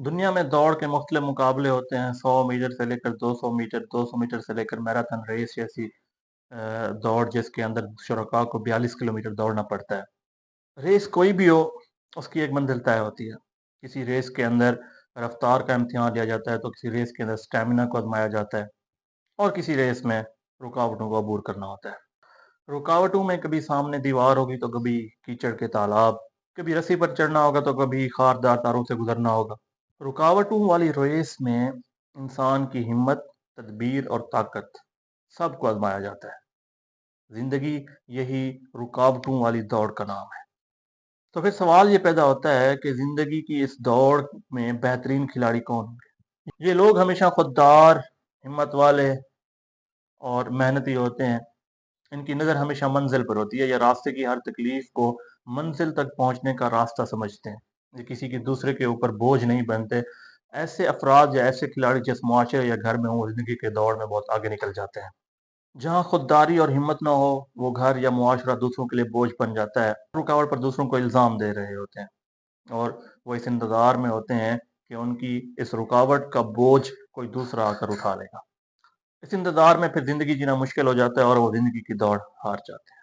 दुनिया में दौड़ के मुख्तलिफ मुकाबले होते हैं। 100 मीटर से लेकर 200 मीटर, 200 मीटर से लेकर मैराथन रेस जैसी दौड़, जिसके अंदर शुरका को 42 किलोमीटर दौड़ना पड़ता है। रेस कोई भी हो, उसकी एक मंजिल तय होती है। किसी रेस के अंदर रफ्तार का इम्तिहान लिया जाता है, तो किसी रेस के अंदर स्टेमिना को आजमाया जाता है, और किसी रेस में रुकावटों को अबूर करना होता है। रुकावटों में कभी सामने दीवार होगी, तो कभी कीचड़ के तालाब, कभी रस्सी पर चढ़ना होगा, तो कभी खारदार तारों से गुजरना होगा। रुकावटों वाली रेस में इंसान की हिम्मत, तदबीर और ताकत सबको आजमाया जाता है। जिंदगी यही रुकावटों वाली दौड़ का नाम है। तो फिर सवाल ये पैदा होता है कि जिंदगी की इस दौड़ में बेहतरीन खिलाड़ी कौन होंगे? ये लोग हमेशा खुददार, हिम्मत वाले और मेहनती होते हैं। इनकी नज़र हमेशा मंजिल पर होती है, या रास्ते की हर तकलीफ को मंजिल तक पहुंचने का रास्ता समझते हैं। ये किसी के दूसरे के ऊपर बोझ नहीं बनते। ऐसे अफराद या ऐसे खिलाड़ी जिस मुआशरे या घर में हो, जिंदगी के दौड़ में बहुत आगे निकल जाते हैं। जहाँ खुददारी और हिम्मत ना हो, वो घर या मुआशरा दूसरों के लिए बोझ बन जाता है। रुकावट पर दूसरों को इल्ज़ाम दे रहे होते हैं, और वो इस इंतज़ार में होते हैं कि उनकी इस रुकावट का बोझ कोई दूसरा आकर उठा लेगा। इस इंतज़ार में फिर ज़िंदगी जीना मुश्किल हो जाता है, और वो ज़िंदगी की दौड़ हार जाते हैं।